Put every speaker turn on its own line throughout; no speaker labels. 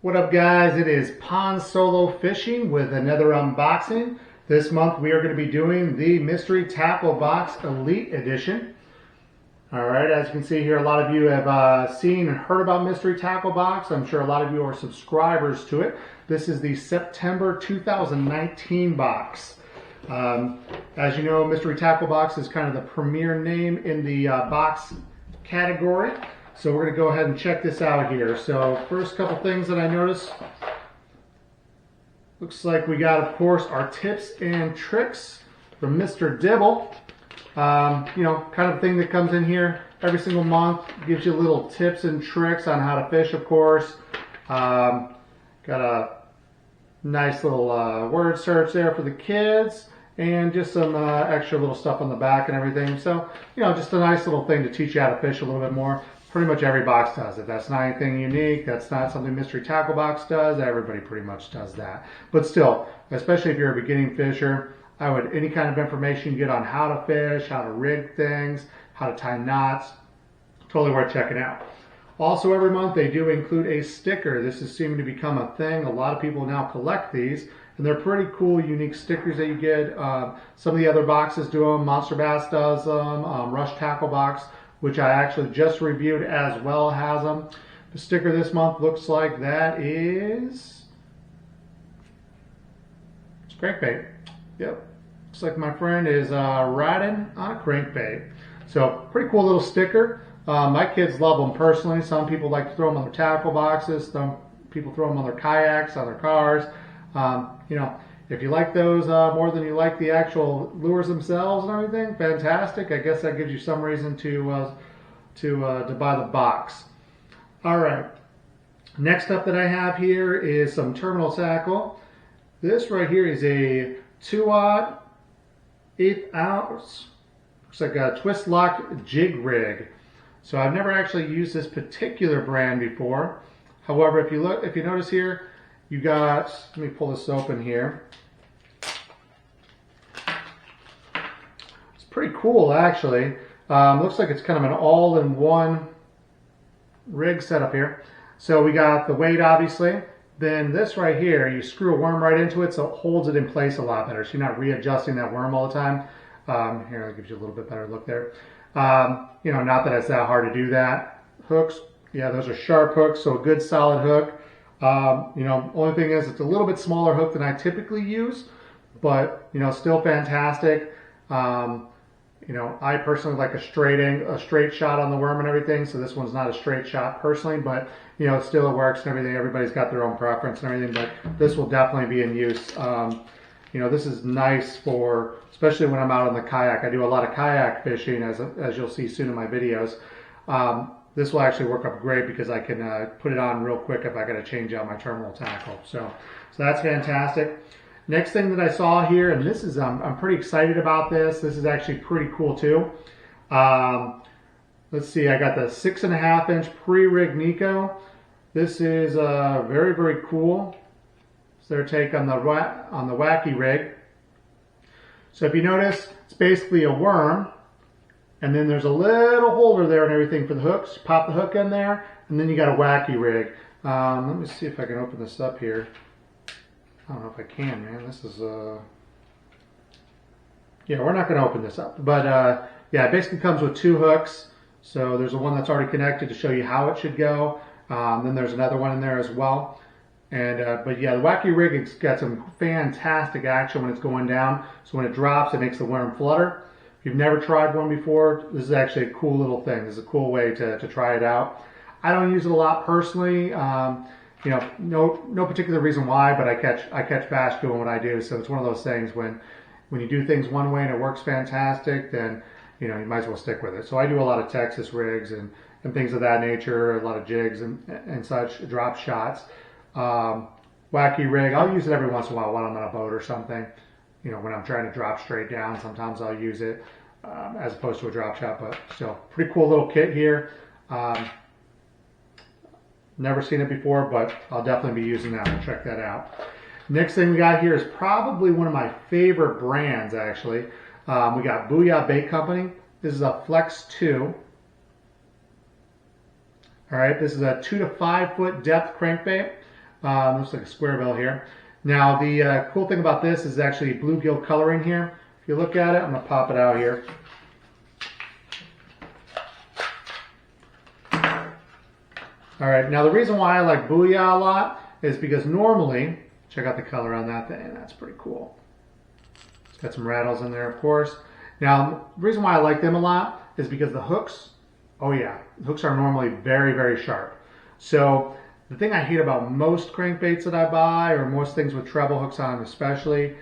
What up guys, it is Pond Solo Fishing with another unboxing. This month we are going to be doing the Mystery Tackle Box Elite Edition. Alright, as you can see here, a lot of you have seen and heard about Mystery Tackle Box. I'm sure a lot of you are subscribers to it. This is the September 2019 box. As you know, Mystery Tackle Box is kind of the premier name in the box category. So we're going to go ahead and check this out here. So first couple things that I noticed. Looks like we got, of course, our tips and tricks from Mr. Dibble. You know, kind of thing that comes in here every single month. Gives you little tips and tricks on how to fish, of course. Got a nice little word search there for the kids. And just some extra little stuff on the back and everything. So, you know, just a nice little thing to teach you how to fish a little bit more. Pretty much every box does it. That's not anything unique. That's not something Mystery Tackle Box does. Everybody pretty much does that. But still, especially if you're a beginning fisher, I would, any kind of information you get on how to fish, how to rig things, how to tie knots, totally worth checking out. Also, every month they do include a sticker. This is seeming to become a thing. A lot of people now collect these, and they're pretty cool, unique stickers that you get. Some of the other boxes do them. Monster Bass does them. Rush Tackle Box, which I actually just reviewed as well, has them. The sticker this month looks like that is, it's crankbait. Yep, looks like my friend is riding on a crankbait. So pretty cool little sticker. My kids love them personally. Some people like to throw them on their tackle boxes. Some people throw them on their kayaks, on their cars. You know, if you like those more than you like the actual lures themselves and everything, fantastic. I guess that gives you some reason to buy the box. All right. Next up that I have here is some terminal tackle. This right here is a 2/0 1/8 ounce. Looks like a twist lock jig rig. So I've never actually used this particular brand before. However, if you notice here, you got, let me pull this open here. It's pretty cool actually. Looks like it's kind of an all-in-one rig setup here. So we got the weight obviously. Then this right here, you screw a worm right into it so it holds it in place a lot better. So you're not readjusting that worm all the time. Here, that gives you a little bit better look there. You know, not that it's that hard to do that. Hooks, yeah, those are sharp hooks, so a good solid hook. You know, only thing is it's a little bit smaller hook than I typically use, but you know, still fantastic. You know, I personally like a straight shot on the worm and everything, so this one's not a straight shot personally, but you know, still it works and everything. Everybody's got their own preference and everything, but this will definitely be in use. You know, this is nice for, especially when I'm out on the kayak. I do a lot of kayak fishing, as you'll see soon in my videos. This will actually work up great because I can put it on real quick if I got to change out my terminal tackle. So that's fantastic. Next thing that I saw here, and this is, I'm pretty excited about this. This is actually pretty cool too. Let's see, I got the 6.5 inch pre-rig Nico. This is very, very cool. It's their take on the wacky rig. So if you notice, it's basically a worm. And then there's a little holder there and everything for the hooks. Pop the hook in there, and then you got a wacky rig. Let me see if I can open this up here. I don't know if I can, man. This is, yeah, we're not going to open this up. But, yeah, it basically comes with 2 hooks. So there's one that's already connected to show you how it should go. Then there's another one in there as well. And, but yeah, the wacky rig has got some fantastic action when it's going down. So when it drops, it makes the worm flutter. If you've never tried one before, this is actually a cool little thing. This is a cool way to try it out. I don't use it a lot personally. You know, no particular reason why, but I catch bass doing what I do. So it's one of those things when you do things one way and it works fantastic, then you know you might as well stick with it. So I do a lot of Texas rigs and things of that nature, a lot of jigs and such, drop shots. Wacky rig, I'll use it every once in a while when I'm on a boat or something. You know, when I'm trying to drop straight down, sometimes I'll use it as opposed to a drop shot, but still, pretty cool little kit here. Never seen it before, but I'll definitely be using that. We'll check that out. Next thing we got here is probably one of my favorite brands, actually. We got Booyah Bait Company. This is a Flex 2. All right, this is a 2 to 5 foot depth crankbait. Looks like a square bill here. Now the cool thing about this is actually bluegill coloring here. If you look at it, I'm going to pop it out here. All right, now the reason why I like Booyah a lot is because normally, check out the color on that thing, that's pretty cool. It's got some rattles in there, of course. Now, the reason why I like them a lot is because the hooks, oh yeah, the hooks are normally very, very sharp. So the thing I hate about most crankbaits that I buy, or most things with treble hooks on them especially,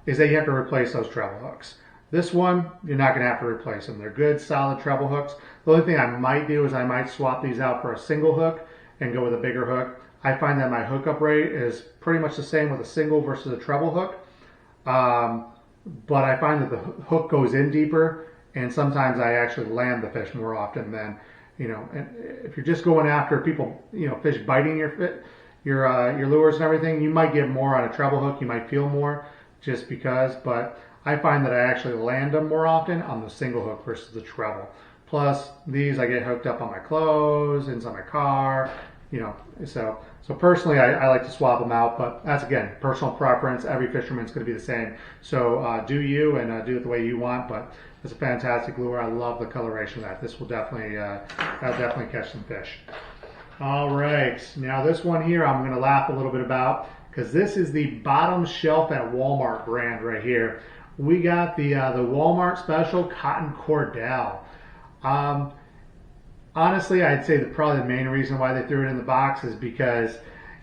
is that you have to replace those treble hooks. This one, you're not going to have to replace them. They're good, solid treble hooks. The only thing I might do is I might swap these out for a single hook and go with a bigger hook. I find that my hookup rate is pretty much the same with a single versus a treble hook. But I find that the hook goes in deeper, and sometimes I actually land the fish more often than, you know, and if you're just going after people, you know, fish biting your lures and everything, you might get more on a treble hook. You might feel more just because, but I find that I actually land them more often on the single hook versus the treble. Plus, these I get hooked up on my clothes, inside my car, you know. So personally, I like to swap them out, but that's, again, personal preference. Every fisherman's going to be the same. So do you, and do it the way you want, but it's a fantastic lure. I love the coloration of that. This will definitely, that'll definitely catch some fish. All right, now this one here I'm going to laugh a little bit about, because this is the bottom shelf at Walmart brand right here. We got the Walmart special cotton cordell. Honestly, I'd say that probably the main reason why they threw it in the box is because,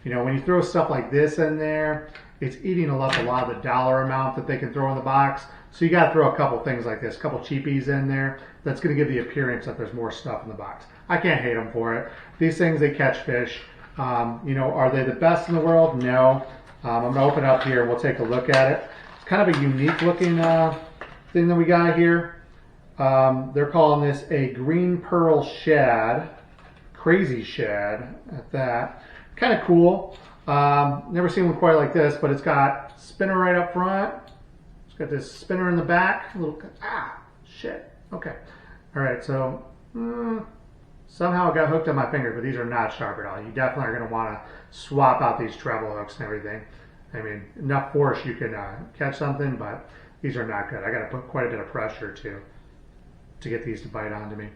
you know, when you throw stuff like this in there, it's eating up a lot of the dollar amount that they can throw in the box. So you got to throw a couple things like this, a couple cheapies in there. That's going to give the appearance that there's more stuff in the box. I can't hate them for it. These things, they catch fish. You know, are they the best in the world? No. I'm going to open it up here and we'll take a look at it. It's kind of a unique looking thing that we got here. They're calling this a green pearl shad, crazy shad at that. Kind of cool. Never seen one quite like this, but it's got spinner right up front. It's got this spinner in the back. A little, shit. Okay. All right. So somehow it got hooked on my finger, but these are not sharp at all. You definitely are going to want to swap out these treble hooks and everything. I mean, enough force you can catch something, but these are not good. I got to put quite a bit of pressure to get these to bite onto me.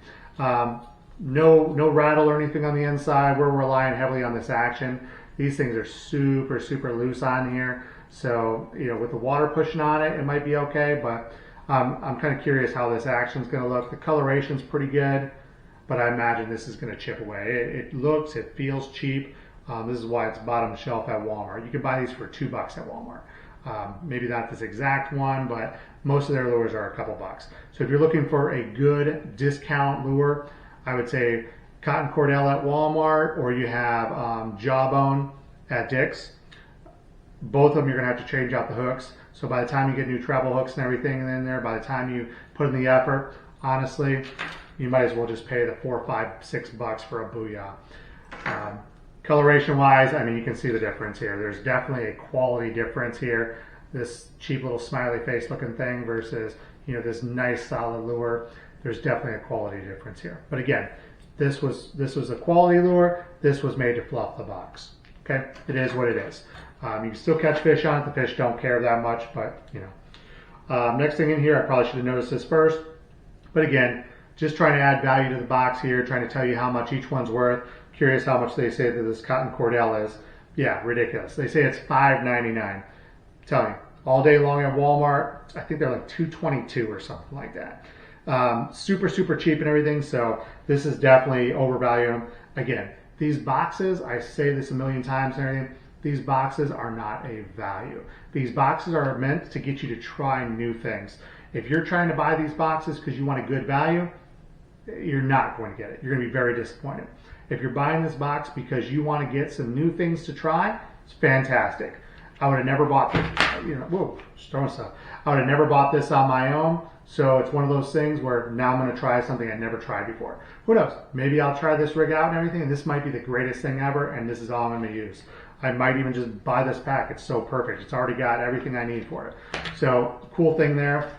No rattle or anything on the inside. We're relying heavily on this action. These things are super, super loose on here. So, you know, with the water pushing on it, it might be okay, but I'm kind of curious how this action's going to look. The coloration's pretty good, but I imagine this is going to chip away. It feels cheap. This is why it's bottom shelf at Walmart. You can buy these for $2 at Walmart. Maybe not this exact one, but most of their lures are a couple bucks. So if you're looking for a good discount lure, I would say cotton cordell at Walmart, or you have jawbone at Dick's. Both of them, you're going to have to change out the hooks. So by the time you get new treble hooks and everything in there, by the time you put in the effort, honestly, you might as well just pay the $4, $5, $6 for a Booyah. Coloration wise, I mean, you can see the difference here. There's definitely a quality difference here. This cheap little smiley face looking thing versus, you know, this nice solid lure. There's definitely a quality difference here. But again, this was a quality lure. This was made to fluff the box. Okay, it is what it is. You can still catch fish on it. The fish don't care that much, but you know. Next thing in here, I probably should have noticed this first. But again, just trying to add value to the box here, trying to tell you how much each one's worth. Curious how much they say that this cotton cordell is. Yeah, ridiculous. They say it's $5.99. I'm telling you, all day long at Walmart, I think they're like $2.22 or something like that. Super, super cheap and everything, so this is definitely overvalued. Again, these boxes, I say this a million times and everything, these boxes are not a value. These boxes are meant to get you to try new things. If you're trying to buy these boxes because you want a good value, you're not going to get it. You're going to be very disappointed. If you're buying this box because you want to get some new things to try, it's fantastic. I would have never bought this, you know, whoa, just throwing stuff. I would have never bought this on my own. So it's one of those things where now I'm going to try something I never tried before. Who knows? Maybe I'll try this rig out and everything, and this might be the greatest thing ever, and this is all I'm going to use. I might even just buy this pack. It's so perfect. It's already got everything I need for it. So cool thing there.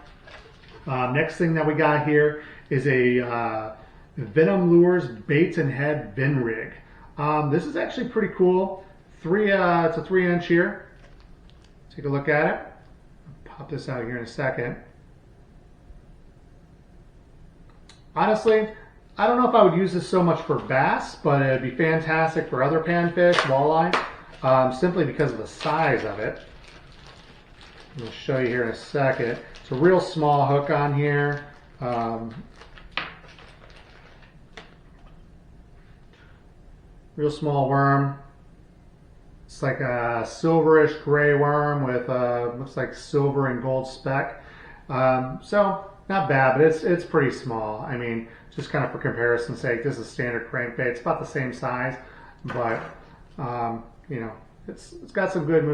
Next thing that we got here is a Venom Lures Baits and Head Vin Rig. This is actually pretty cool. it's a 3-inch here. Take a look at it. I'll pop this out here in a second. Honestly, I don't know if I would use this so much for bass, but it'd be fantastic for other panfish, walleye, simply because of the size of it. I'll show you here in a second. It's a real small hook on here. Real small worm. It's like a silverish gray worm with looks like silver and gold speck. So not bad, but it's pretty small. I mean, just kind of for comparison's sake, this is standard crankbait. It's about the same size, but you know, it's got some good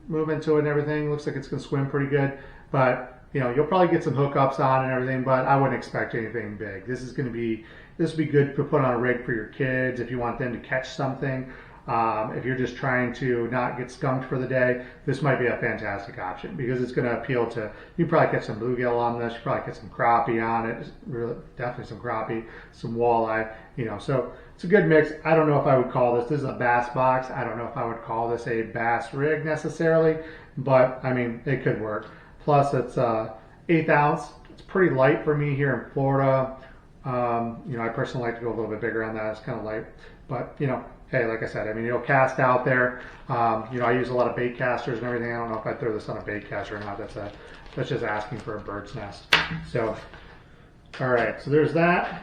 movement to it and everything. Looks like it's gonna swim pretty good, but you know, you'll probably get some hookups on and everything, but I wouldn't expect anything big. This will be good to put on a rig for your kids if you want them to catch something. If you're just trying to not get skunked for the day, this might be a fantastic option because it's going to appeal to, you probably catch some bluegill on this, you probably get some crappie on it, really, definitely some crappie, some walleye, you know, so it's a good mix. I don't know if I would call this is a bass box. I don't know if I would call this a bass rig necessarily, but I mean, it could work. Plus it's 1/8 ounce. It's pretty light for me here in Florida. You know, I personally like to go a little bit bigger on that. It's kind of light, but you know, hey, like I said, I mean, it'll cast out there. You know, I use a lot of bait casters and everything. I don't know if I throw this on a bait caster or not. That's just asking for a bird's nest. So, all right, so there's that.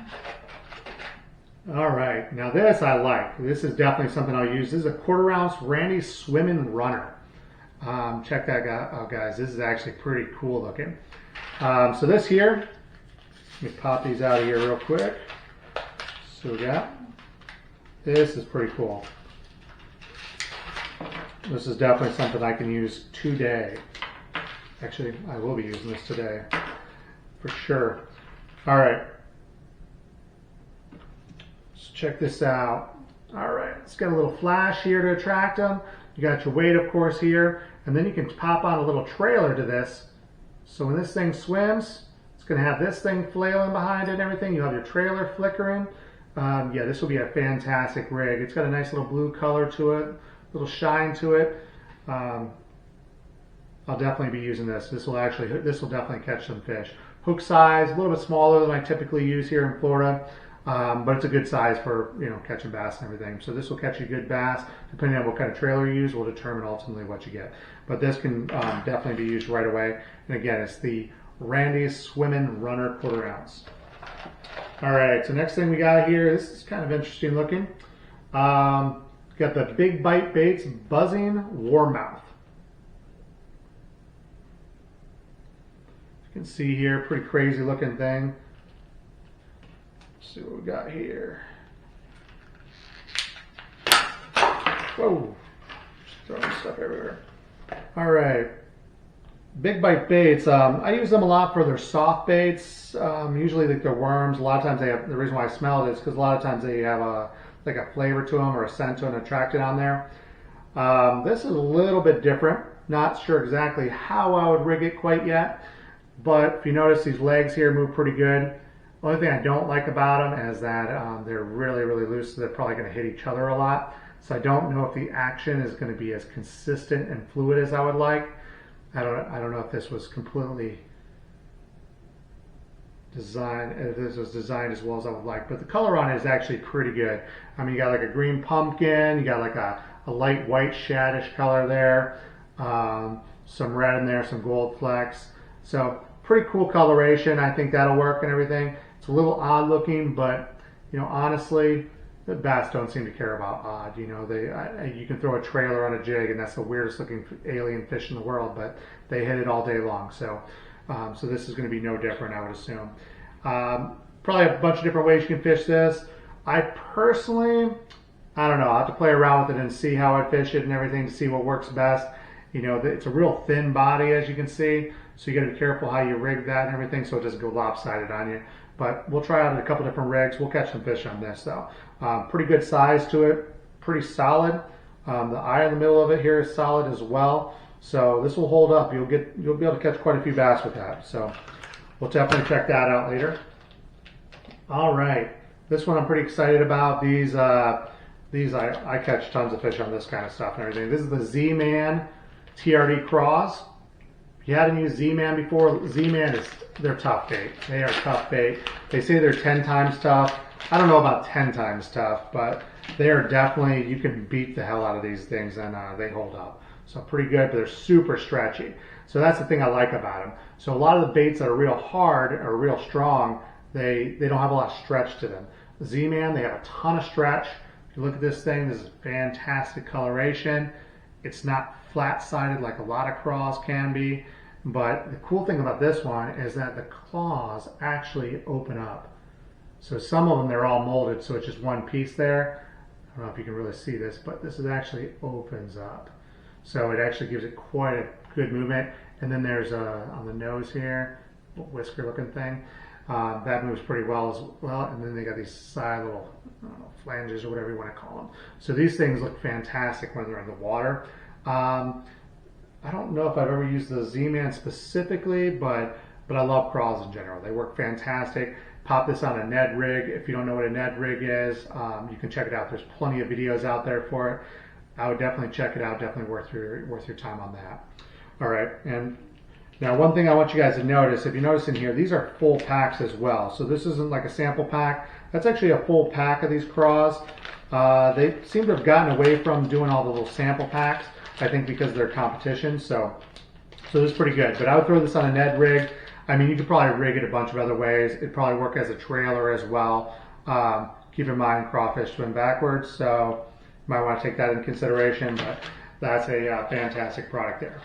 All right, now this I like. This is definitely something I'll use. This is a 1/4 ounce Randy Swimming Runner. Check that out, guys. This is actually pretty cool looking. So this here, let me pop these out of here real quick. So we got, this is pretty cool. This is definitely something I can use today. Actually, I will be using this today for sure. All right. Let's check this out. All right, it's got a little flash here to attract them. You got your weight, of course, here, and then you can pop on a little trailer to this. So when this thing swims, it's going to have this thing flailing behind it and everything. You have your trailer flickering. Yeah, this will be a fantastic rig. It's got a nice little blue color to it, little shine to it. I'll definitely be using this. This will definitely catch some fish. Hook size, a little bit smaller than I typically use here in Florida, but it's a good size for, you know, catching bass and everything. So this will catch you good bass. Depending on what kind of trailer you use will determine ultimately what you get. But this can definitely be used right away. And again, it's the Randy Swimming Runner 1/4 ounce. All right, so next thing we got here, this is kind of interesting looking. Got the Big Bite Baits Buzzing Warmouth. You can see here, pretty crazy looking thing. Let's see what we got here. Whoa, just throwing stuff everywhere. All right. Big Bite baits, I use them a lot for their soft baits, usually like their worms. A lot of times they have, the reason why I smell it is because a lot of times they have like a flavor to them or a scent to them attracted on there. This is a little bit different. Not sure exactly how I would rig it quite yet, but if you notice these legs here move pretty good. The only thing I don't like about them is that they're really, really loose, so they're probably going to hit each other a lot. So I don't know if the action is going to be as consistent and fluid as I would like. I don't know if this was completely designed, if this was designed as well as I would like, but the color on it is actually pretty good. I mean, you got like a green pumpkin, you got like a light white shaddish color there, some red in there, some gold flecks. So pretty cool coloration. I think that'll work and everything. It's a little odd looking, but you know, honestly, the bass don't seem to care about odd. You know, you can throw a trailer on a jig, and that's the weirdest looking alien fish in the world, but they hit it all day long. So, so this is going to be no different, I would assume. Probably a bunch of different ways you can fish this. I personally, I don't know. I'll have to play around with it and see how I fish it and everything to see what works best. You know, it's a real thin body, as you can see, so you got to be careful how you rig that and everything, so it doesn't go lopsided on you. But we'll try out a couple different rigs. We'll catch some fish on this, though. Pretty good size to it, pretty solid. The eye in the middle of it here is solid as well, so this will hold up. You'll be able to catch quite a few bass with that. So we'll definitely check that out later. All right, this one I'm pretty excited about. These These, I catch tons of fish on this kind of stuff and everything. This is the Z-Man TRD Craws. If you hadn't used Z-Man before, Z-Man they're tough bait. They are tough bait. They say they're 10 times tough. I don't know about 10 times tough, but they are definitely, you can beat the hell out of these things and they hold up. So pretty good, but they're super stretchy. So that's the thing I like about them. So a lot of the baits that are real hard or real strong, they don't have a lot of stretch to them. Z-Man, they have a ton of stretch. If you look at this thing, this is fantastic coloration. It's not flat-sided like a lot of craws can be, but the cool thing about this one is that the claws actually open up. So some of them, they're all molded, so it's just one piece there. I don't know if you can really see this, but this is actually opens up. So it actually gives it quite a good movement. And then there's on the nose here, a whisker looking thing. That moves pretty well as well. And then they got these side little, I don't know, flanges or whatever you want to call them. So these things look fantastic when they're in the water. I don't know if I've ever used the Z-Man specifically, but I love craws in general. They work fantastic. Pop this on a Ned rig. If you don't know what a Ned rig is, you can check it out. There's plenty of videos out there for it. I would definitely check it out. Definitely worth your time on that. All right, and now one thing I want you guys to notice, if you notice in here, these are full packs as well. So this isn't like a sample pack. That's actually a full pack of these craws. They seem to have gotten away from doing all the little sample packs, I think because of their competition. So this is pretty good. But I would throw this on a Ned rig. I mean, you could probably rig it a bunch of other ways. It'd probably work as a trailer as well. Keep in mind, crawfish swim backwards, so you might want to take that into consideration, but that's a fantastic product there.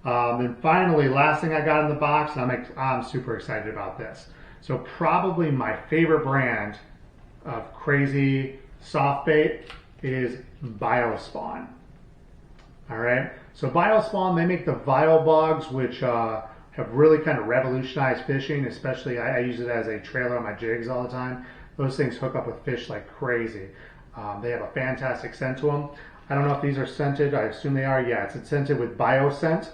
Then finally, last thing I got in the box, and I'm super excited about this. So probably my favorite brand of crazy soft bait is Biospawn. All right, so Biospawn, they make the Biobugs, which have really kind of revolutionized fishing, especially I use it as a trailer on my jigs all the time. Those things hook up with fish like crazy. They have a fantastic scent to them. I don't know if these are scented. I assume they are. Yeah, it's scented with BioScent.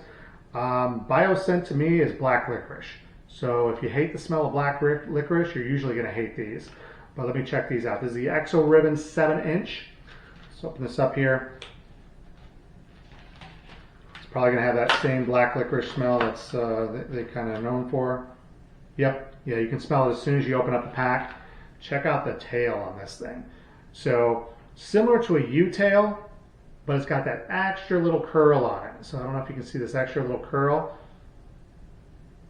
BioScent to me is black licorice. So if you hate the smell of black licorice, you're usually going to hate these. But let me check these out. This is the Exo Ribbon 7-inch. Let's open this up here. It's probably going to have that same black licorice smell that's they kind of known for. Yep, yeah, you can smell it as soon as you open up the pack. Check out the tail on this thing. So similar to a U-tail, but it's got that extra little curl on it. So I don't know if you can see this extra little curl.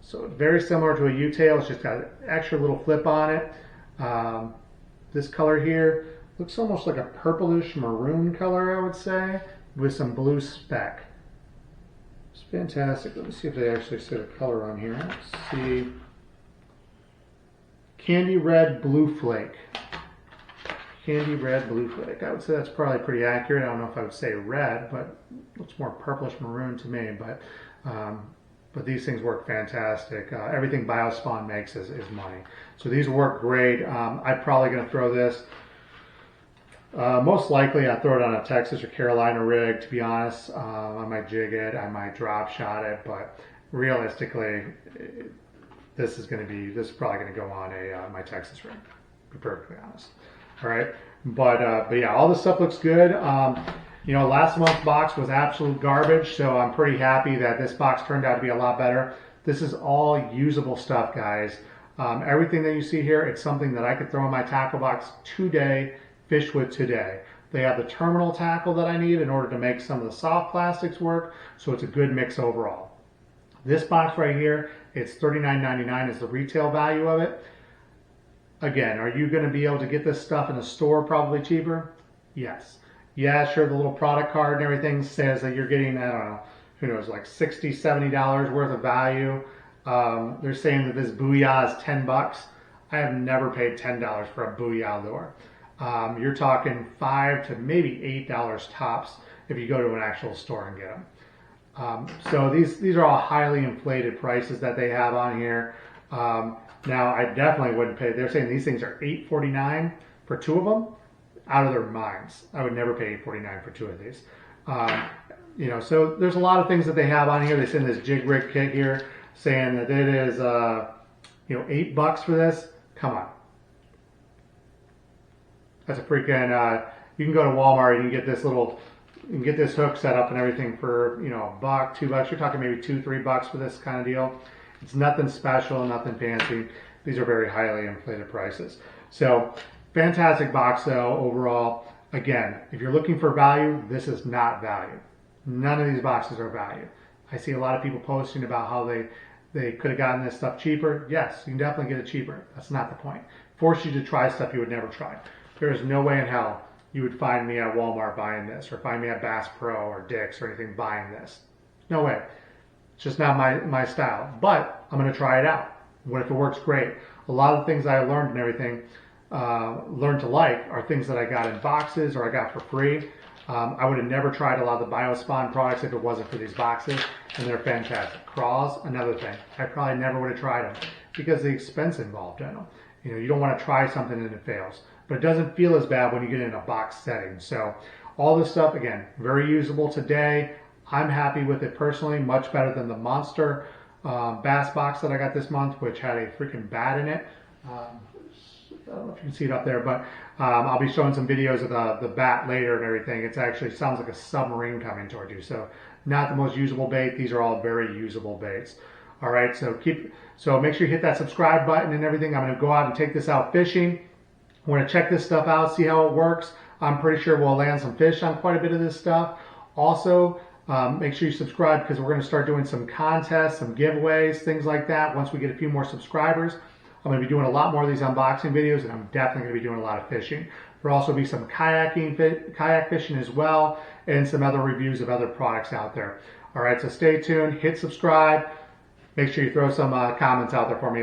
So very similar to a U-tail, it's just got an extra little flip on it. This color here looks almost like a purplish maroon color, I would say, with some blue speck. It's fantastic. Let me see if they actually say the color on here. Let's see. Candy red blue flake. Candy red blue flake. I would say that's probably pretty accurate. I don't know if I would say red, but it looks more purplish maroon to me. But these things work fantastic. Everything Biospawn makes is money. So these work great. I'm probably going to throw this. Most likely I'll throw it on a Texas or Carolina rig, to be honest. I might jig it, I might drop shot it, but realistically, this is probably going to go on my Texas rig, to be perfectly honest. All right, but yeah, all this stuff looks good. You know, last month's box was absolute garbage, so I'm pretty happy that this box turned out to be a lot better. This is all usable stuff, guys. Everything that you see here, it's something that I could throw in my tackle box today, fish with today. They have the terminal tackle that I need in order to make some of the soft plastics work, so it's a good mix overall. This box right here, it's $39.99 is the retail value of it. Again, are you going to be able to get this stuff in a store probably cheaper? Yes. Yeah, sure, the little product card and everything says that you're getting, I don't know, who knows, like $60, $70 worth of value. They're saying that this Booyah is 10 bucks. I have never paid $10 for a Booyah lure. You're talking $5 to maybe $8 tops if you go to an actual store and get them. So these are all highly inflated prices that they have on here. Now I definitely wouldn't pay. They're saying these things are $8.49 for two of them. Out of their minds. I would never pay $8.49 for two of these. You know, so there's a lot of things that they have on here. They send this jig rig kit here saying that it is, you know, $8 for this. Come on. That's a freaking, You can go to Walmart and you can get this little, you can get this hook set up and everything for, you know, $1, $2. You're talking maybe $2, $3 for this kind of deal. It's nothing special, nothing fancy. These are very highly inflated prices. So fantastic box though overall. Again, if you're looking for value, this is not value. None of these boxes are value. I see a lot of people posting about how they could have gotten this stuff cheaper. Yes, you can definitely get it cheaper. That's not the point. Force you to try stuff you would never try. There is no way in hell you would find me at Walmart buying this, or find me at Bass Pro or Dick's or anything buying this. No way. It's just not my style. But I'm going to try it out. What if it works? Great. A lot of the things I learned and everything, learned to like, are things that I got in boxes or I got for free. I would have never tried a lot of the BioSpawn products if it wasn't for these boxes, and they're fantastic. Craws, another thing. I probably never would have tried them because the expense involved in them. You know, you don't want to try something and it fails. But it doesn't feel as bad when you get in a box setting. So all this stuff, again, very usable today. I'm happy with it personally, much better than the Monster bass box that I got this month, which had a freaking bat in it. I don't know if you can see it up there, but I'll be showing some videos of the bat later and everything. It actually sounds like a submarine coming towards you. So not the most usable bait. These are all very usable baits. All right, so make sure you hit that subscribe button and everything. I'm going to go out and take this out fishing. I want to check this stuff out, see how it works. I'm pretty sure we'll land some fish on quite a bit of this stuff. Also, make sure you subscribe because we're going to start doing some contests, some giveaways, things like that. Once we get a few more subscribers, I'm going to be doing a lot more of these unboxing videos, and I'm definitely going to be doing a lot of fishing. There'll also be some kayak fishing as well, and some other reviews of other products out there. All right, so stay tuned, hit subscribe. Make sure you throw some comments out there for me as well.